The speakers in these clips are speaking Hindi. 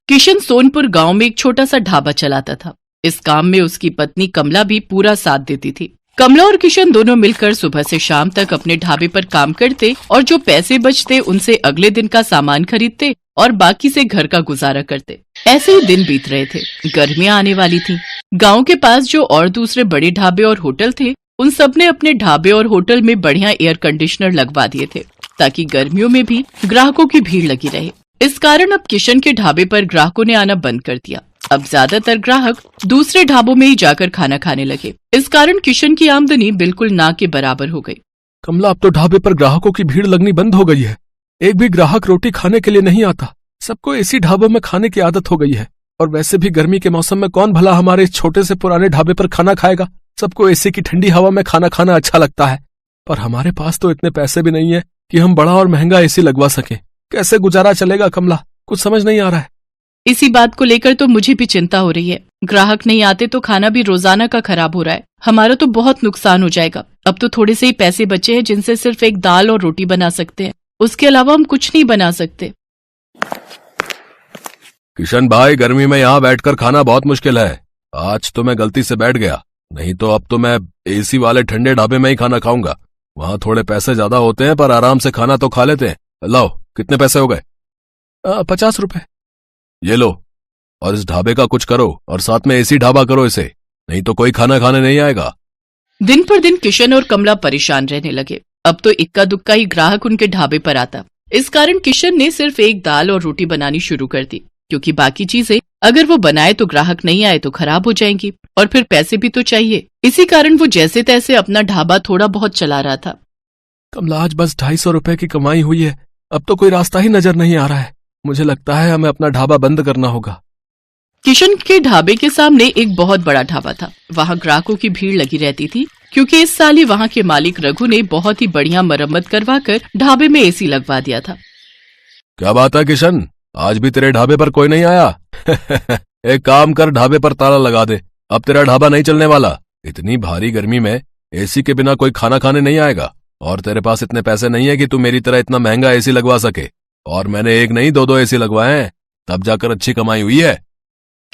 किशन सोनपुर गांव में एक छोटा सा ढाबा चलाता था। इस काम में उसकी पत्नी कमला भी पूरा साथ देती थी। कमला और किशन दोनों मिलकर सुबह से शाम तक अपने ढाबे पर काम करते और जो पैसे बचते उनसे अगले दिन का सामान खरीदते और बाकी से घर का गुजारा करते। ऐसे ही दिन बीत रहे थे। गर्मियां आने वाली थी। गांव के पास जो और दूसरे बड़े ढाबे और होटल थे, उन सब ने अपने ढाबे और होटल में बढ़िया एयर कंडीशनर लगवा दिए थे ताकि गर्मियों में भी ग्राहकों की भीड़ लगी रहे। इस कारण अब किशन के ढाबे पर ग्राहकों ने आना बंद कर दिया। अब ज्यादातर ग्राहक दूसरे ढाबों में ही जाकर खाना खाने लगे। इस कारण किशन की आमदनी बिल्कुल ना के बराबर हो गई। कमला, अब तो ढाबे पर ग्राहकों की भीड़ लगनी बंद हो गई है। एक भी ग्राहक रोटी खाने के लिए नहीं आता। सबको इसी ढाबों में खाने की आदत हो गई है। और वैसे भी गर्मी के मौसम में कौन भला हमारे इस छोटे से पुराने ढाबे पर खाना खाएगा। सबको एसी की ठंडी हवा में खाना खाना अच्छा लगता है, पर हमारे पास तो इतने पैसे भी नहीं है कि हम बड़ा और महंगा एसी लगवा सकें। कैसे गुजारा चलेगा कमला, कुछ समझ नहीं आ रहा है। इसी बात को लेकर तो मुझे भी चिंता हो रही है। ग्राहक नहीं आते तो खाना भी रोजाना का खराब हो रहा है। हमारा तो बहुत नुकसान हो जाएगा। अब तो थोड़े से ही पैसे बचे हैं जिनसे सिर्फ एक दाल और रोटी बना सकते हैं। उसके अलावा हम कुछ नहीं बना सकते। किशन भाई, गर्मी में यहाँ बैठकर खाना बहुत मुश्किल है। आज तो मैं गलती से बैठ गया, नहीं तो अब तो मैं एसी वाले ठंडे ढाबे में ही खाना खाऊंगा। वहाँ थोड़े पैसे ज्यादा होते हैं पर आराम से खाना तो खा लेते हैं। लाओ, कितने पैसे हो गए? 50 रुपए। ये लो, और इस ढाबे का कुछ करो और साथ में एसी ढाबा करो इसे, नहीं तो कोई खाना खाने नहीं आएगा। दिन पर दिन किशन और कमला परेशान रहने लगे। अब तो इक्का दुक्का ही ग्राहक उनके ढाबे पर आता। इस कारण किशन ने सिर्फ एक दाल और रोटी बनानी शुरू कर दी, क्योंकि बाकी चीजें अगर वो बनाए तो ग्राहक नहीं आए तो खराब हो जाएंगी और फिर पैसे भी तो चाहिए। इसी कारण वो जैसे तैसे अपना ढाबा थोड़ा बहुत चला रहा था। कमला, आज बस 250 रुपए की कमाई हुई है। अब तो कोई रास्ता ही नजर नहीं आ रहा है। मुझे लगता है हमें अपना ढाबा बंद करना होगा। किशन के ढाबे के सामने एक बहुत बड़ा ढाबा था। वहाँ ग्राहकों की भीड़ लगी रहती थी, क्योंकि इस साल ही वहाँ के मालिक रघु ने बहुत ही बढ़िया मरम्मत करवाकर ढाबे में एसी लगवा दिया था। क्या बात है किशन, आज भी तेरे ढाबे पर कोई नहीं आया? एक काम कर, ढाबे पर ताला लगा दे। अब तेरा ढाबा नहीं चलने वाला। इतनी भारी गर्मी में एसी के बिना कोई खाना खाने नहीं आएगा। और तेरे पास इतने पैसे नहीं है कि तू मेरी तरह इतना महंगा एसी लगवा सके। और मैंने एक नहीं 2-2 एसी लगवाए हैं, तब जाकर अच्छी कमाई हुई है।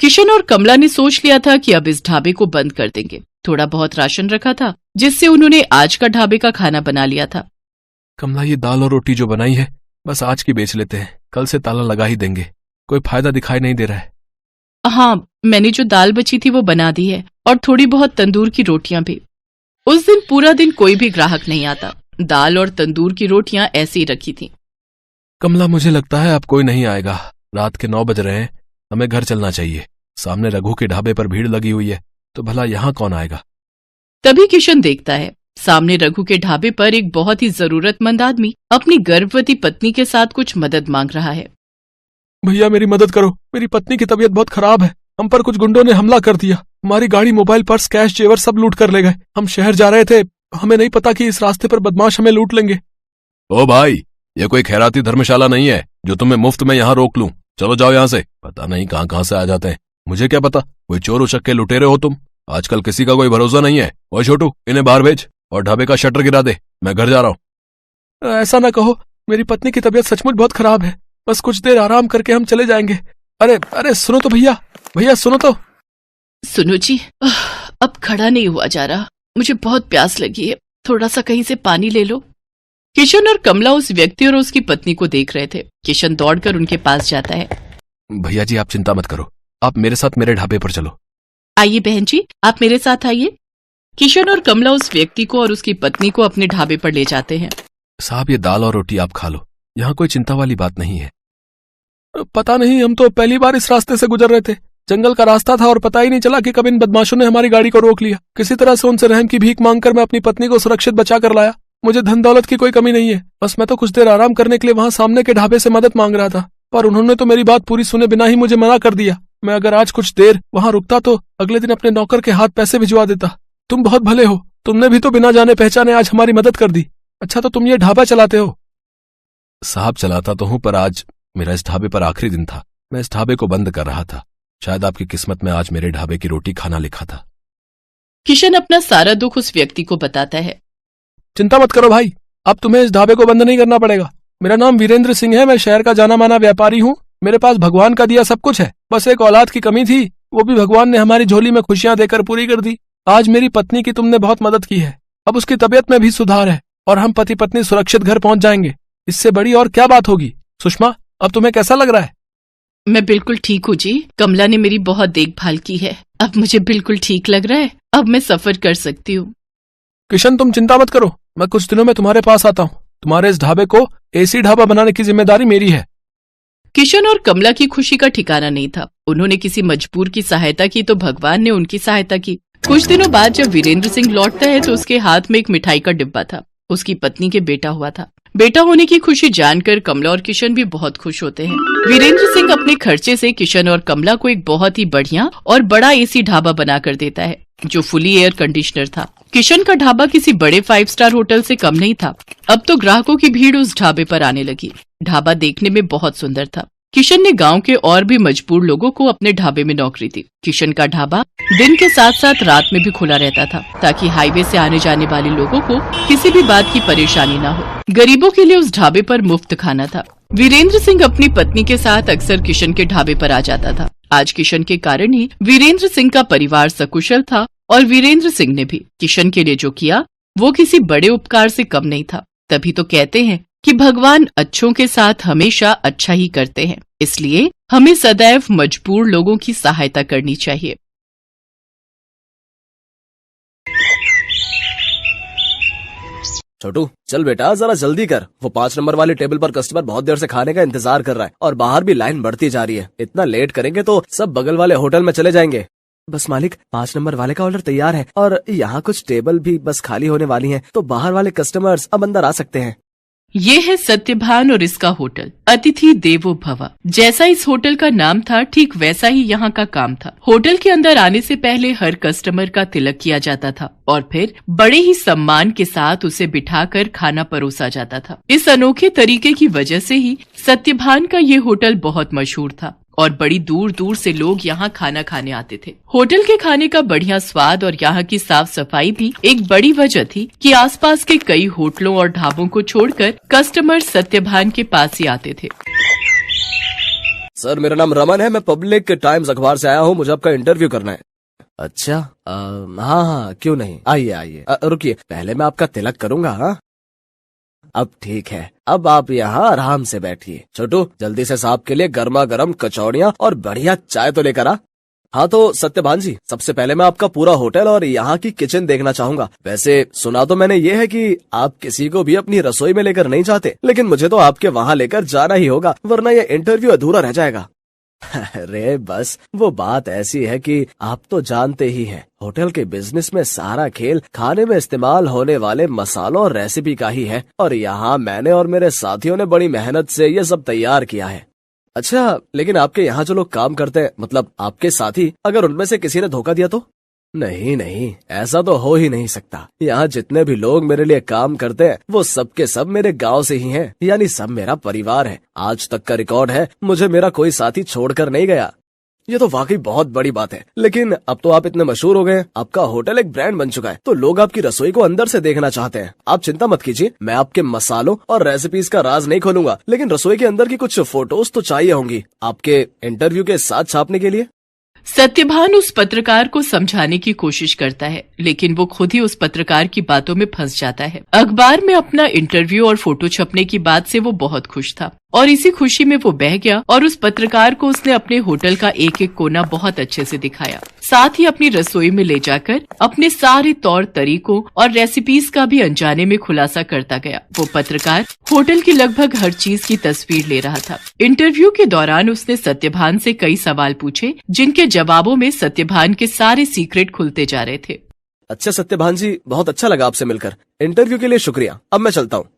किशन और कमला ने सोच लिया था कि अब इस ढाबे को बंद कर देंगे। थोड़ा बहुत राशन रखा था, जिससे उन्होंने आज का ढाबे का खाना बना लिया था। कमला, ये दाल और रोटी जो बनाई है बस आज की बेच लेते हैं, कल से ताला लगा ही देंगे। कोई फायदा दिखाई नहीं दे रहा है। हाँ, मैंने जो दाल बची थी वो बना दी है और थोड़ी बहुत तंदूर की रोटियां भी। उस दिन पूरा दिन कोई भी ग्राहक नहीं आता। दाल और तंदूर की रोटियां ऐसे ही रखी थी। कमला, मुझे लगता है अब कोई नहीं आएगा। रात के 9 बज रहे हैं, हमें घर चलना चाहिए। सामने रघु के ढाबे पर भीड़ लगी हुई है, तो भला यहाँ कौन आएगा? तभी किशन देखता है सामने रघु के ढाबे पर एक बहुत ही जरूरतमंद आदमी अपनी गर्भवती पत्नी के साथ कुछ मदद मांग रहा है। भैया, मेरी मदद करो। मेरी पत्नी की तबीयत बहुत खराब है। हम पर कुछ गुंडों ने हमला कर दिया। हमारी गाड़ी, मोबाइल, पर्स, कैश, जेवर सब लूट कर ले गए। हम शहर जा रहे थे, हमें नहीं पता कि इस रास्ते पर बदमाश हमें लूट लेंगे। ओ भाई, ये कोई खैराती धर्मशाला नहीं है जो तुम्हें मुफ्त में यहाँ रोक लूं। चलो जाओ यहाँ से। पता नहीं कहाँ कहाँ से आ जाते हैं। मुझे क्या पता, कोई चोर उचक्के लुटेरे हो तुम। आजकल किसी का कोई भरोसा नहीं है। ओए छोटू, इन्हें बाहर भेज और ढाबे का शटर गिरा दे। मैं घर जा रहा हूँ। ऐसा ना कहो, मेरी पत्नी की तबीयत सचमुच बहुत खराब है। बस कुछ देर आराम करके हम चले जाएंगे। अरे अरे, सुनो तो भैया, भैया सुनो तो। सुनो जी, अब खड़ा नहीं हुआ जा रहा। मुझे बहुत प्यास लगी है, थोड़ा सा कहीं से पानी ले लो। किशन और कमला उस व्यक्ति और उसकी पत्नी को देख रहे थे। किशन दौड़कर उनके पास जाता है। भैया जी, आप चिंता मत करो, आप मेरे साथ मेरे ढाबे पर चलो। आइए बहन जी, आप मेरे साथ आइए। किशन और कमला उस व्यक्ति को और उसकी पत्नी को अपने ढाबे पर ले जाते हैं। साहब, ये दाल और रोटी आप खा लो, यहाँ कोई चिंता वाली बात नहीं है। पता नहीं, हम तो पहली बार इस रास्ते से गुजर रहे थे। जंगल का रास्ता था और पता ही नहीं चला कि कब इन बदमाशों ने हमारी गाड़ी को रोक लिया। किसी तरह से उनसे रहम की भीख मांगकर मैं अपनी पत्नी को सुरक्षित बचा कर लाया। मुझे धन दौलत की कोई कमी नहीं है। बस मैं तो कुछ देर आराम करने के लिए वहाँ सामने के ढाबे से मदद मांग रहा था, पर उन्होंने तो मेरी बात पूरी सुने बिना ही मुझे मना कर दिया। मैं अगर आज कुछ देर वहाँ रुकता तो अगले दिन अपने नौकर के हाथ पैसे भिजवा देता। तुम बहुत भले हो, तुमने भी तो बिना जाने पहचाने आज हमारी मदद कर दी। अच्छा, तो तुम ये ढाबा चलाते हो? साहब, चलाता तो हूँ, पर आज मेरा इस ढाबे पर आखिरी दिन था। मैं इस ढाबे को बंद कर रहा था। शायद आपकी किस्मत में आज मेरे ढाबे की रोटी खाना लिखा था। किशन अपना सारा दुख उस व्यक्ति को बताता है। चिंता मत करो भाई, अब तुम्हें इस ढाबे को बंद नहीं करना पड़ेगा। मेरा नाम वीरेंद्र सिंह है, मैं शहर का जाना माना व्यापारी हूँ। मेरे पास भगवान का दिया सब कुछ है, बस एक औलाद की कमी थी, वो भी भगवान ने हमारी झोली में खुशियां देकर पूरी कर दी। आज मेरी पत्नी की तुमने बहुत मदद की है, अब उसकी तबीयत में भी सुधार है और हम पति पत्नी सुरक्षित घर पहुंच जाएंगे। इससे बड़ी और क्या बात होगी। सुषमा, अब तुम्हें कैसा लग रहा है? मैं बिल्कुल ठीक हूँ जी। कमला ने मेरी बहुत देखभाल की है, अब मुझे बिल्कुल ठीक लग रहा है। अब मैं सफर कर सकती हूँ। किशन, तुम चिंता मत करो, मैं कुछ दिनों में तुम्हारे पास आता हूँ। तुम्हारे इस ढाबे को एसी ढाबा बनाने की जिम्मेदारी मेरी है। किशन और कमला की खुशी का ठिकाना नहीं था। उन्होंने किसी मजबूर की सहायता की तो भगवान ने उनकी सहायता की। कुछ दिनों बाद जब वीरेंद्र सिंह लौटता है तो उसके हाथ में एक मिठाई का डिब्बा था। उसकी पत्नी के बेटा हुआ था। बेटा होने की खुशी जानकर कमला और किशन भी बहुत खुश होते हैं। वीरेंद्र सिंह अपने खर्चे से किशन और कमला को एक बहुत ही बढ़िया और बड़ा एसी ढाबा बनाकर देता है, जो फुली एयर कंडीशनर था। किशन का ढाबा किसी बड़े 5 स्टार होटल से कम नहीं था। अब तो ग्राहकों की भीड़ उस ढाबे पर आने लगी। ढाबा देखने में बहुत सुंदर था। किशन ने गांव के और भी मजबूर लोगों को अपने ढाबे में नौकरी दी। किशन का ढाबा दिन के साथ साथ रात में भी खुला रहता था, ताकि हाईवे से आने जाने वाले लोगों को किसी भी बात की परेशानी न हो। गरीबों के लिए उस ढाबे पर मुफ्त खाना था। वीरेंद्र सिंह अपनी पत्नी के साथ अक्सर किशन के ढाबे पर आ जाता था। आज किशन के कारण ही वीरेंद्र सिंह का परिवार सकुशल था और वीरेंद्र सिंह ने भी किशन के लिए जो किया वो किसी बड़े उपकार से कम नहीं था। तभी तो कहते हैं कि भगवान अच्छों के साथ हमेशा अच्छा ही करते हैं, इसलिए हमें सदैव मजबूर लोगों की सहायता करनी चाहिए। छोटू, चल बेटा जरा जल्दी कर। वो 5 नंबर वाले टेबल पर कस्टमर बहुत देर से खाने का इंतजार कर रहा है और बाहर भी लाइन बढ़ती जा रही है। इतना लेट करेंगे तो सब बगल वाले होटल में चले जाएंगे। बस मालिक, 5 नंबर वाले का ऑर्डर तैयार है और यहाँ कुछ टेबल भी बस खाली होने वाली हैं, तो बाहर वाले कस्टमर्स अब अंदर आ सकते हैं। ये है सत्यभान और इसका होटल अतिथि देवो भव। जैसा इस होटल का नाम था, ठीक वैसा ही यहाँ का काम था। होटल के अंदर आने से पहले हर कस्टमर का तिलक किया जाता था और फिर बड़े ही सम्मान के साथ उसे बिठाकर खाना परोसा जाता था। इस अनोखे तरीके की वजह से ही सत्यभान का ये होटल बहुत मशहूर था और बड़ी दूर दूर से लोग यहाँ खाना खाने आते थे। होटल के खाने का बढ़िया स्वाद और यहाँ की साफ सफाई भी एक बड़ी वजह थी कि आसपास के कई होटलों और ढाबों को छोड़कर कस्टमर सत्यभान के पास ही आते थे। सर, मेरा नाम रमन है, मैं पब्लिक टाइम्स अखबार से आया हूँ, मुझे आपका इंटरव्यू करना है। अच्छा, हाँ, क्यों नहीं, आइए आइए। रुकिए, पहले मैं आपका तिलक करूंगा। हाँ, अब ठीक है, अब आप यहाँ आराम से बैठिए। छोटू, जल्दी से साहब के लिए गर्मा गर्म कचौड़ियाँ और बढ़िया चाय तो लेकर आ। हाँ तो सत्यभान जी, सबसे पहले मैं आपका पूरा होटल और यहाँ की किचन देखना चाहूंगा। वैसे सुना तो मैंने ये है कि आप किसी को भी अपनी रसोई में लेकर नहीं जाते, लेकिन मुझे तो आपके वहाँ लेकर जाना ही होगा, वरना ये इंटरव्यू अधूरा रह जाएगा। अरे बस वो बात ऐसी है कि आप तो जानते ही हैं, होटल के बिजनेस में सारा खेल खाने में इस्तेमाल होने वाले मसालों और रेसिपी का ही है और यहाँ मैंने और मेरे साथियों ने बड़ी मेहनत से ये सब तैयार किया है। अच्छा, लेकिन आपके यहाँ जो लोग काम करते हैं, मतलब आपके साथी, अगर उनमें से किसी ने धोखा दिया तो? नहीं नहीं, ऐसा तो हो ही नहीं सकता। यहाँ जितने भी लोग मेरे लिए काम करते हैं वो सब के सब मेरे गांव से ही हैं, यानी सब मेरा परिवार है। आज तक का रिकॉर्ड है, मुझे मेरा कोई साथी छोड़कर नहीं गया। ये तो वाकई बहुत बड़ी बात है। लेकिन अब तो आप इतने मशहूर हो गए, आपका होटल एक ब्रांड बन चुका है, तो लोग आपकी रसोई को अंदर से देखना चाहते हैं। आप चिंता मत कीजिए, मैं आपके मसालों और रेसिपीज का राज नहीं खोलूंगा, लेकिन रसोई के अंदर की कुछ फोटोज तो चाहिए होंगी आपके इंटरव्यू के साथ छापने के लिए। सत्यभान उस पत्रकार को समझाने की कोशिश करता है, लेकिन वो खुद ही उस पत्रकार की बातों में फंस जाता है। अखबार में अपना इंटरव्यू और फोटो छपने की बात से वो बहुत खुश था और इसी खुशी में वो बह गया और उस पत्रकार को उसने अपने होटल का एक एक कोना बहुत अच्छे से दिखाया। साथ ही अपनी रसोई में ले जाकर अपने सारे तौर तरीकों और रेसिपीज का भी अनजाने में खुलासा करता गया। वो पत्रकार होटल की लगभग हर चीज की तस्वीर ले रहा था। इंटरव्यू के दौरान उसने सत्यभान से कई सवाल पूछे, जिनके जवाबों में सत्यभान के सारे सीक्रेट खुलते जा रहे थे। अच्छा सत्यभान जी, बहुत अच्छा लगा आपसे मिलकर। इंटरव्यू के लिए शुक्रिया, अब मैं चलता हूँ।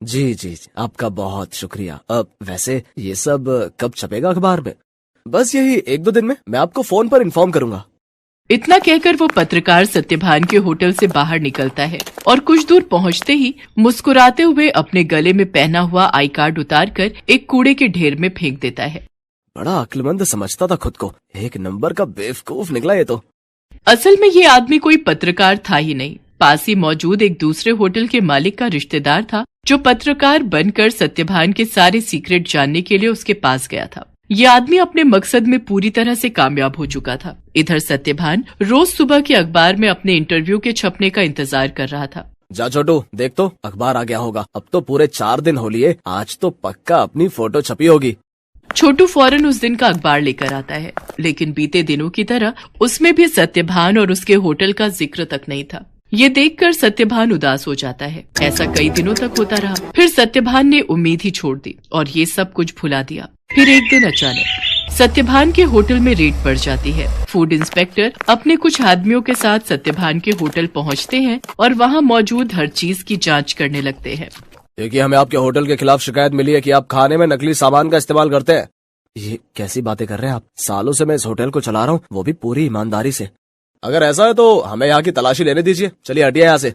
जी, आपका बहुत शुक्रिया। अब वैसे ये सब कब छपेगा अखबार में? बस यही 1-2 दिन में, मैं आपको फोन पर इन्फॉर्म करूंगा। इतना कहकर वो पत्रकार सत्यभान के होटल से बाहर निकलता है और कुछ दूर पहुंचते ही मुस्कुराते हुए अपने गले में पहना हुआ आई कार्ड उतारकर एक कूड़े के ढेर में फेंक देता है। बड़ा अक्लमंद समझता था खुद को, एक नंबर का बेवकूफ निकला ये तो। असल में ये आदमी कोई पत्रकार था ही नहीं, पास ही मौजूद एक दूसरे होटल के मालिक का रिश्तेदार था, जो पत्रकार बनकर सत्यभान के सारे सीक्रेट जानने के लिए उसके पास गया था। ये आदमी अपने मकसद में पूरी तरह से कामयाब हो चुका था। इधर सत्यभान रोज सुबह के अखबार में अपने इंटरव्यू के छपने का इंतजार कर रहा था। जा छोटू, देख तो अखबार आ गया होगा। अब तो पूरे 4 दिन हो लिए, आज तो पक्का अपनी फोटो छपी होगी। छोटू फौरन उस दिन का अखबार लेकर आता है, लेकिन बीते दिनों की तरह उसमें भी सत्यभान और उसके होटल का जिक्र तक नहीं था। ये देखकर सत्यभान उदास हो जाता है। ऐसा कई दिनों तक होता रहा। फिर सत्यभान ने उम्मीद ही छोड़ दी और ये सब कुछ भुला दिया। फिर एक दिन अचानक सत्यभान के होटल में रेड पड़ जाती है। फूड इंस्पेक्टर अपने कुछ आदमियों के साथ सत्यभान के होटल पहुंचते हैं और वहां मौजूद हर चीज की जांच करने लगते हैं। देखिए, हमें आपके होटल के खिलाफ शिकायत मिली है कि आप खाने में नकली सामान का इस्तेमाल करते हैं। ये कैसी बातें कर रहे हैं आप? सालों से मैं इस होटल को चला रहा हूँ, वो भी पूरी ईमानदारी से। अगर ऐसा है तो हमें यहाँ की तलाशी लेने दीजिए। चलिए हटिए यहाँ से।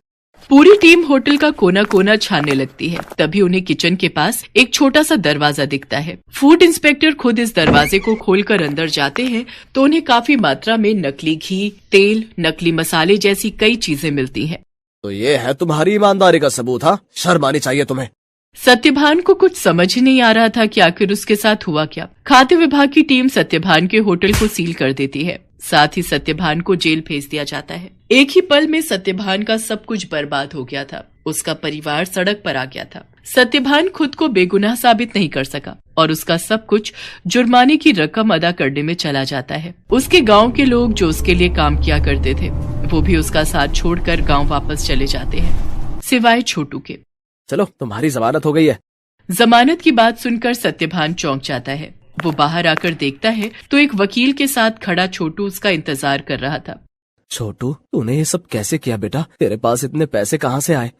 पूरी टीम होटल का कोना कोना छानने लगती है। तभी उन्हें किचन के पास एक छोटा सा दरवाजा दिखता है। फूड इंस्पेक्टर खुद इस दरवाजे को खोलकर अंदर जाते हैं तो उन्हें काफी मात्रा में नकली घी, तेल, नकली मसाले जैसी कई चीजें मिलती हैं। तो ये है तुम्हारी ईमानदारी का सबूत? हाँ, शर्म आनी चाहिए तुम्हें। सत्यभान को कुछ समझ ही नहीं आ रहा था कि आखिर उसके साथ हुआ क्या। खाद्य विभाग की टीम सत्यभान के होटल को सील कर देती है। साथ ही सत्यभान को जेल भेज दिया जाता है। एक ही पल में सत्यभान का सब कुछ बर्बाद हो गया था। उसका परिवार सड़क पर आ गया था। सत्यभान खुद को बेगुनाह साबित नहीं कर सका और उसका सब कुछ जुर्माने की रकम अदा करने में चला जाता है। उसके गांव के लोग जो उसके लिए काम किया करते थे वो भी उसका साथ छोड़कर गांव वापस चले जाते हैं, सिवाय छोटू के। चलो, तुम्हारी जमानत हो गई है। जमानत की बात सुनकर सत्यभान चौंक जाता है। वो बाहर आकर देखता है तो एक वकील के साथ खड़ा छोटू उसका इंतजार कर रहा था। छोटू, तूने ये सब कैसे किया बेटा? तेरे पास इतने पैसे कहाँ से आए?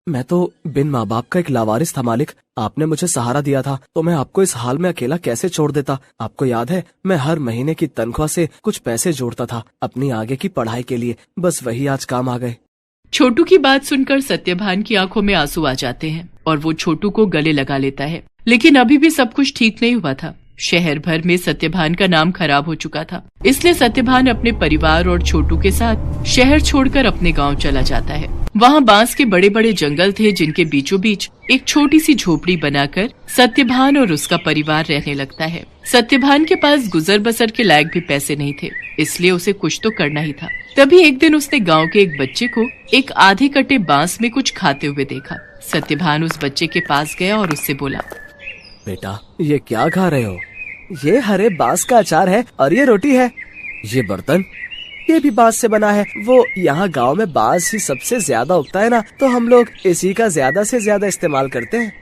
मैं तो बिन माँ बाप का एक लावारिस था मालिक। आपने मुझे सहारा दिया था तो मैं आपको इस हाल में अकेला कैसे छोड़ देता? आपको याद है, मैं हर महीने की तनख्वाह से कुछ पैसे जोड़ता था अपनी आगे की पढ़ाई के लिए। बस वही आज काम आ गए। छोटू की बात सुनकर सत्यभान की आंखों में आंसू आ जाते हैं और वो छोटू को गले लगा लेता है। लेकिन अभी भी सब कुछ ठीक नहीं हुआ था। शहर भर में सत्यभान का नाम खराब हो चुका था। इसलिए सत्यभान अपने परिवार और छोटू के साथ शहर छोड़कर अपने गांव चला जाता है। वहां बांस के बड़े बड़े जंगल थे जिनके बीचों बीच एक छोटी सी झोपड़ी बनाकर सत्यभान और उसका परिवार रहने लगता है। सत्यभान के पास गुजर बसर के लायक भी पैसे नहीं थे, इसलिए उसे कुछ तो करना ही था। तभी एक दिन उसने गांव के एक बच्चे को एक आधे कटे बांस में कुछ खाते हुए देखा। सत्यभान उस बच्चे के पास गया और उससे बोला, बेटा, ये क्या खा रहे हो? ये हरे बांस का अचार है और ये रोटी है। ये बर्तन, ये भी बांस से बना है। वो यहाँ गांव में बांस ही सबसे ज्यादा उगता है ना, तो हम लोग इसी का ज्यादा से ज्यादा इस्तेमाल करते हैं।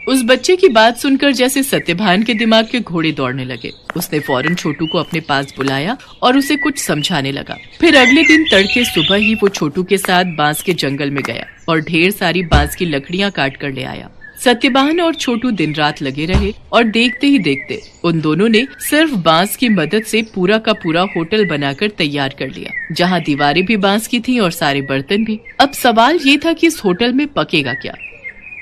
उस बच्चे की बात सुनकर जैसे सत्यभान के दिमाग के घोड़े दौड़ने लगे। उसने फौरन छोटू को अपने पास बुलाया और उसे कुछ समझाने लगा। फिर अगले दिन तड़के सुबह ही वो छोटू के साथ बांस के जंगल में गया और ढेर सारी बांस की लकड़ियां काट कर ले आया। सत्यभान और छोटू दिन रात लगे रहे और देखते ही देखते उन दोनों ने सिर्फ बांस की मदद से पूरा का पूरा होटल बनाकर तैयार कर लिया, जहां दीवारें भी बांस की थीं और सारे बर्तन भी। अब सवाल ये था कि इस होटल में पकेगा क्या?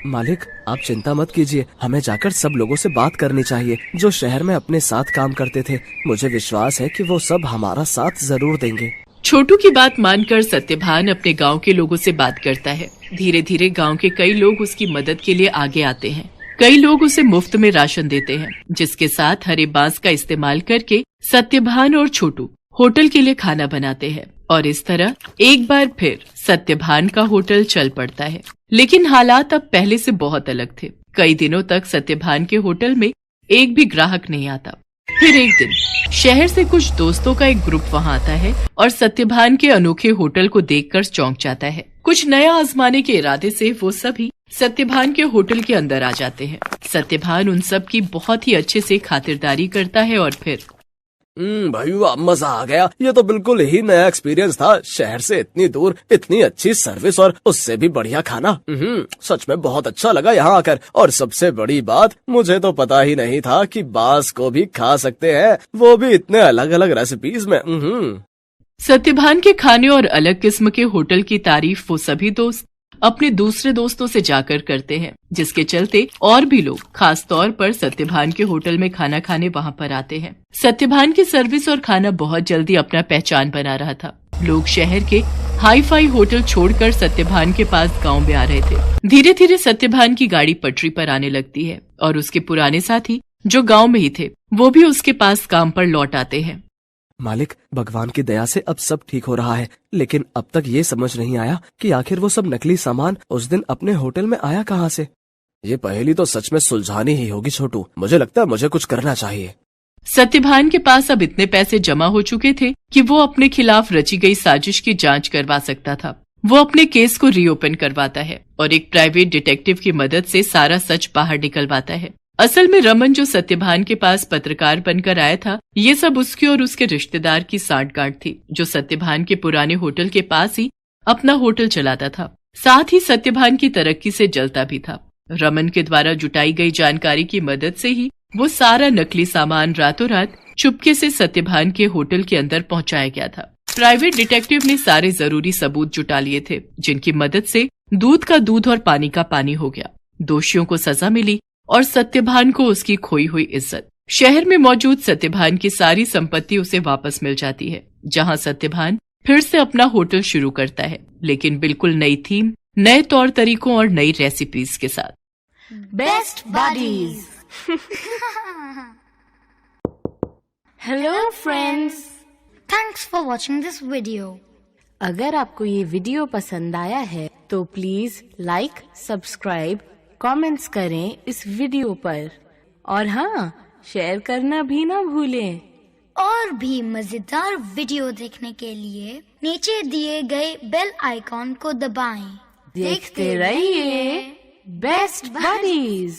मालिक, आप चिंता मत कीजिए, हमें जाकर सब लोगों से बात करनी चाहिए जो शहर में अपने साथ काम करते थे। मुझे विश्वास है कि वो सब हमारा साथ जरूर देंगे। छोटू की बात मानकर सत्यभान अपने गांव के लोगों से बात करता है। धीरे धीरे गांव के कई लोग उसकी मदद के लिए आगे आते हैं। कई लोग उसे मुफ्त में राशन देते हैं, जिसके साथ हरे बांस का इस्तेमाल करके सत्यभान और छोटू होटल के लिए खाना बनाते हैं। और इस तरह एक बार फिर सत्यभान का होटल चल पड़ता है। लेकिन हालात अब पहले से बहुत अलग थे। कई दिनों तक सत्यभान के होटल में एक भी ग्राहक नहीं आता। फिर एक दिन शहर से कुछ दोस्तों का एक ग्रुप वहां आता है और सत्यभान के अनोखे होटल को देखकर चौंक जाता है। कुछ नया आजमाने के इरादे से वो सभी सत्यभान के होटल के अंदर आ जाते हैं। सत्यभान उन सब की बहुत ही अच्छे से खातिरदारी करता है और फिर भाई वाह, मजा आ गया। ये तो बिल्कुल ही नया एक्सपीरियंस था। शहर से इतनी दूर इतनी अच्छी सर्विस और उससे भी बढ़िया खाना। सच में बहुत अच्छा लगा यहाँ आकर। और सबसे बड़ी बात, मुझे तो पता ही नहीं था कि बांस को भी खा सकते हैं, वो भी इतने अलग अलग रेसिपीज में। सत्यभान के खाने और अलग किस्म के होटल की तारीफ वो सभी दोस्त अपने दूसरे दोस्तों से जाकर करते हैं, जिसके चलते और भी लोग खास तौर पर सत्यभान के होटल में खाना खाने वहां पर आते हैं। सत्यभान की सर्विस और खाना बहुत जल्दी अपना पहचान बना रहा था। लोग शहर के हाई फाई होटल छोड़कर सत्यभान के पास गांव में आ रहे थे। धीरे धीरे सत्यभान की गाड़ी पटरी पर आने लगती है और उसके पुराने साथी जो गांव में ही थे वो भी उसके पास काम पर लौट आते हैं। मालिक, भगवान की दया से अब सब ठीक हो रहा है, लेकिन अब तक ये समझ नहीं आया कि आखिर वो सब नकली सामान उस दिन अपने होटल में आया कहाँ से। ये पहेली तो सच में सुलझानी ही होगी छोटू। मुझे लगता है मुझे कुछ करना चाहिए। सत्यभान के पास अब इतने पैसे जमा हो चुके थे कि वो अपने खिलाफ रची गई साजिश की जांच करवा सकता था। वो अपने केस को रीओपन करवाता है और एक प्राइवेट डिटेक्टिव की मदद से सारा सच बाहर निकलवाता है। असल में रमन जो सत्यभान के पास पत्रकार बनकर आया था, ये सब उसके और उसके रिश्तेदार की सांठगांठ थी, जो सत्यभान के पुराने होटल के पास ही अपना होटल चलाता था। साथ ही सत्यभान की तरक्की से जलता भी था। रमन के द्वारा जुटाई गई जानकारी की मदद से ही वो सारा नकली सामान रातों रात चुपके से सत्यभान के होटल के अंदर पहुंचाया गया था। प्राइवेट डिटेक्टिव ने सारे जरूरी सबूत जुटा लिए थे, जिनकी मदद से दूध का दूध और पानी का पानी हो गया। दोषियों को सजा मिली और सत्यभान को उसकी खोई हुई इज्जत। शहर में मौजूद सत्यभान की सारी संपत्ति उसे वापस मिल जाती है, जहां सत्यभान फिर से अपना होटल शुरू करता है, लेकिन बिल्कुल नई थीम, नए तौर तरीकों और नई रेसिपीज के साथ। Best buddies. Hello friends, thanks for watching this video. अगर आपको ये वीडियो पसंद आया है तो प्लीज लाइक, सब्सक्राइब, कमेंट्स करें इस वीडियो पर, और हाँ, शेयर करना भी ना भूलें। और भी मजेदार वीडियो देखने के लिए नीचे दिए गए बेल आइकॉन को दबाएं। देखते रहिए बेस्ट बडीज।